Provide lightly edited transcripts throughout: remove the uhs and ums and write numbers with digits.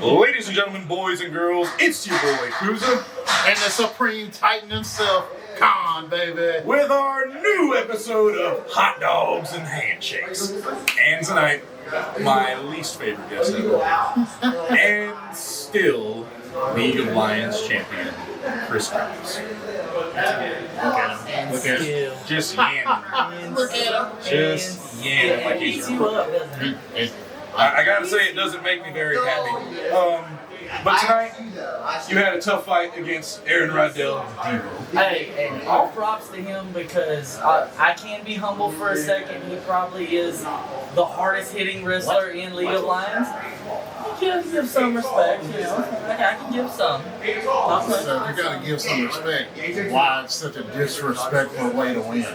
Ladies and gentlemen, boys and girls, it's your boy Kuza And the Supreme Titan himself, Khan, baby. with our new episode of Hot Dogs and Handshakes. And tonight, my least favorite guest ever, and still League of Lions Champion, Chris Krabs. Look at him. Look at him. Just yamming. Look at him. Just yamming like he's a I gotta say, it doesn't make me very happy. But tonight, you had a tough fight against Aaron Rydell. Hey, all props to him because I can be humble for a second. He probably is the hardest hitting wrestler in League of Lions. You can give some respect, you know. I can give some. So you gotta give some respect. Why it's such a disrespectful way to win?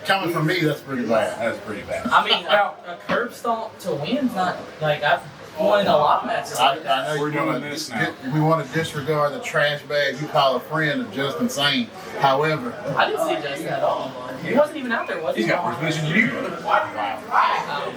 Coming from me, that's pretty bad. That's pretty bad. I mean, a curb stomp to win's not like I've won a lot of matches. I Like that. know We're you doing wanna this now. we want to disregard the trash bag you call a friend of just insane. However, I didn't see Justin at all. He wasn't even out there, was he? He's got more position than you, brother.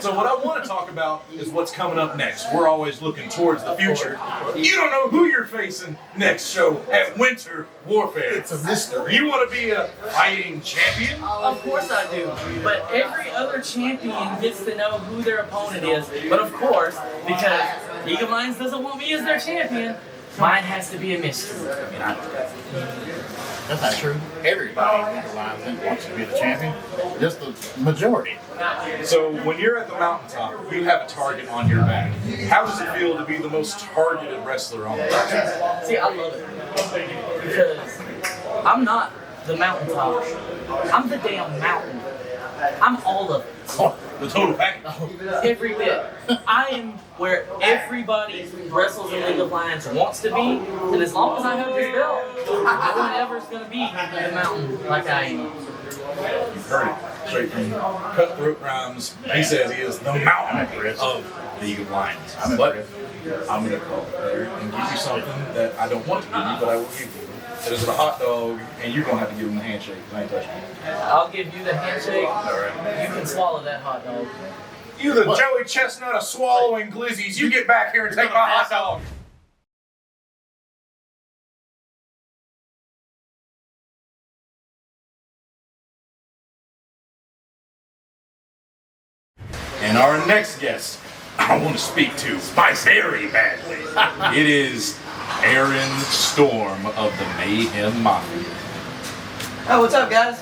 So what I want to talk about is what's coming up next. We're always looking towards the future. You don't know who you're facing next show at Winter Warfare. it's a mystery. You want to be a fighting champion? Of course I do. But every other champion gets to know who their opponent is. But of course, because League of Lions doesn't want me as their champion, mine has to be a mystery. That's not true. Everybody in the Lions wants to be the champion. Just the majority. So when you're at the mountaintop, you have a target on your back. How does it feel to be the most targeted wrestler on the planet? See, I love it. Because I'm not the mountaintop. I'm the damn mountain. I'm all of it. Oh, the total package. Every bit. I am where everybody who wrestles in League of Lions wants to be, and as long as I have this belt, no one ever is going to be the mountain like I am. You've heard it straight from Cutthroat Rhymes. He says he is the mountain of League of Lions. But I'm going to call it there and give you something that I don't want to give you, but I will give you. It is a hot dog, and you're going to have to give him a handshake. I ain't touching it. I'll give you the handshake. All right. You can swallow that hot dog. You the Joey Chestnut of swallowing glizzies. You get back here and take my hot dog. And our next guest, I want to speak to very badly. It is Aaron Storm of the Mayhem Mafia. Oh, what's up, guys?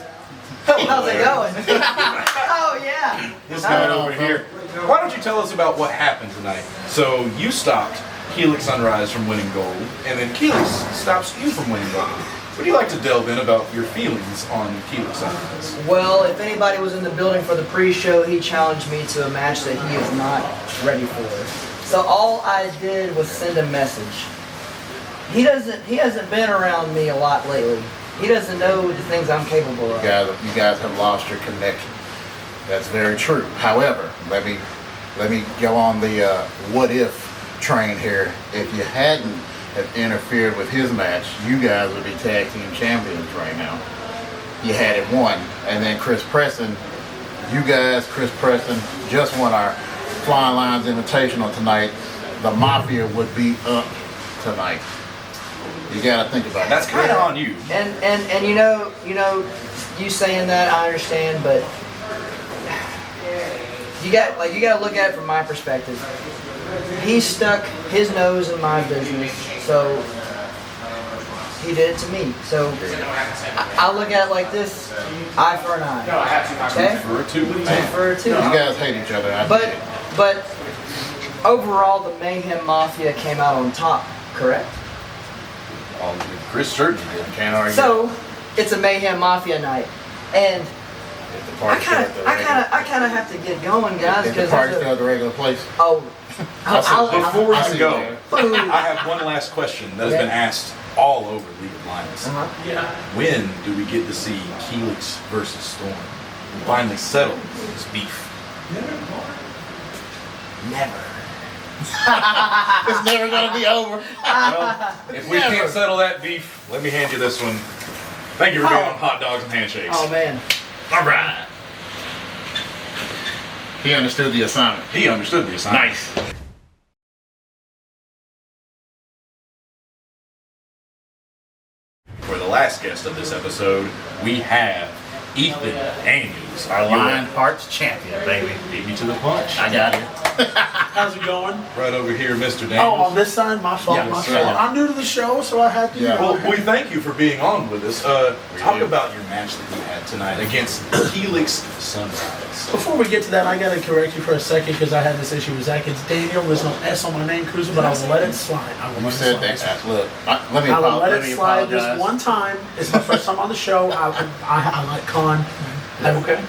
Oh, how's it going? Oh, yeah. This guy over here. Why don't you tell us about what happened tonight? So you stopped Helix Sunrise from winning gold, and then Helix stops you from winning gold. Would you like to delve in about your feelings on Helix Sunrise? Well, if anybody was in the building for the pre-show, he challenged me to a match that he is not ready for. So all I did was send a message. He hasn't been around me a lot lately. He doesn't know the things I'm capable of. You guys have lost your connection. That's very true. However, let me go on the what if train here. If you hadn't have interfered with his match, you guys would be tag team champions right now. You had it won, and then Chris Preston, Chris Preston just won our Flying Lions Invitational tonight. The Mafia would be up tonight. You gotta think about That's it. kind of on you. And you saying that, I understand, but you gotta look at it from my perspective. He stuck his nose in my business, so he did it to me. So I look at it like this: eye for an eye. Okay? For a two. Eye for a two. You guys hate each other. But overall, the Mayhem Mafia came out on top. Correct? Chris certainly did. Can't argue. So it's a Mayhem Mafia night, and If the I party's kind still at the of have to get going, guys, If the because party's still at the regular place. Before I you see go, that. I have one last question that has been asked all over League of Lions. When do we get to see Helix versus Storm? And finally settle this beef. never. It's never gonna be over. Well, if we can't settle that beef, let me hand you this one. Thank you for being on Hot Dogs and Handshakes. Oh man. All right. He understood the assignment. He understood the assignment. Nice. guest of this episode. We have Ethan Daniels, Our Lionheart Champion, baby. Beat me to the punch. I got it. How's it going? Right over here, Mr. Daniels. Oh, on this side, my fault, Yeah, my sure. fault. I'm new to the show, so I have to. Yeah. Well, we thank you for being on with us. Talk about your match that you had tonight against Helix Sunrise. Before we get to that, I gotta correct you for a second because I had this issue with Zach. It's Daniel. There's no S on my name, Kuza, but I will let it slide. I will You let it said slide. that. Look, let me I will let it slide apologize. this one time. It's my first time on the show. I like Con. Okay.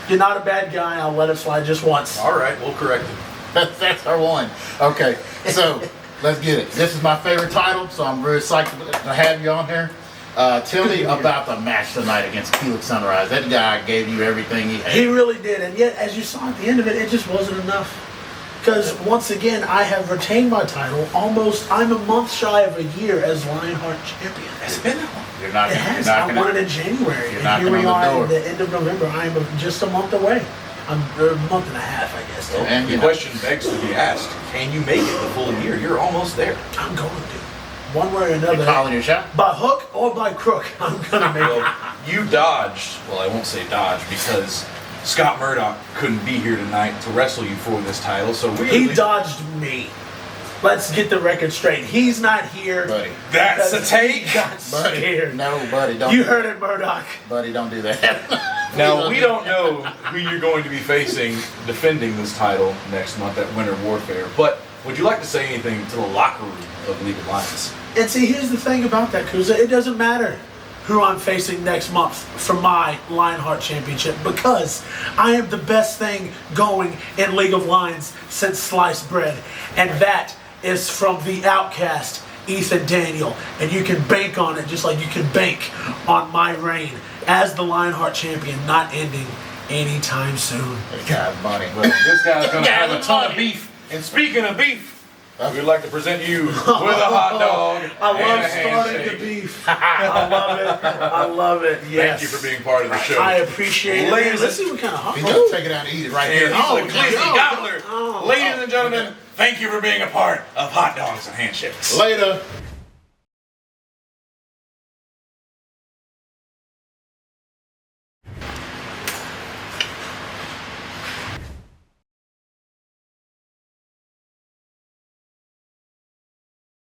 You're not a bad guy. I'll let it slide just once. All right, we'll correct it. That's our one. Okay, so let's get it. This is my favorite title, so I'm very psyched to have you on here. Tell me about the match tonight against Helix Sunrise. That guy gave you everything he had. He really did, and yet, as you saw at the end of it, it just wasn't enough. Because once again, I have retained my title almost. I'm a month shy of a year as Lionheart Champion. Has it been that long? You're not. It You're has. not I gonna- won it in January, you're and knocking here we on the are door. at the end of November. I'm just a month away. I'm a month and a half, I guess. Still. And The you know, question begs to be asked, can you make it the full year? You're almost there. I'm going to, one way or you another, calling your shot? by hook or by crook. I'm gonna make it. Well, you dodged, well, I won't say dodged, because Scott Murdoch couldn't be here tonight to wrestle you for this title, so He dodged me. Let's get the record straight. He's not here. Buddy. That's a because take. He got Buddy. scared. No, buddy, don't. You do heard it, Murdoch. Buddy, don't do that. Now, we don't know who you're going to be facing defending this title next month at Winter Warfare, but would you like to say anything to the locker room of League of Lions? And see, here's the thing about that, Kuza. It doesn't matter who I'm facing next month for my Lionheart Championship because I am the best thing going in League of Lions since sliced bread. And that is from the outcast, Ethan Daniel. And you can bank on it just like you can bank on my reign as the Lionheart Champion not ending anytime soon. God, buddy. Well, this guy's going to Yeah, have a that's ton of funny. beef. And speaking of beef, we'd like to present you with a hot dog I and love a starting handshake. the beef. I love it. I love it. Yes. Thank you for being part of the show. I appreciate it. Ladies Let's see what kind of hot He's dog. gonna take it out and eat it right And here. he's Oh, a glizzy no. gobbler. Oh. Ladies and gentlemen, thank you for being a part of Hot Dogs and Handshakes. Later.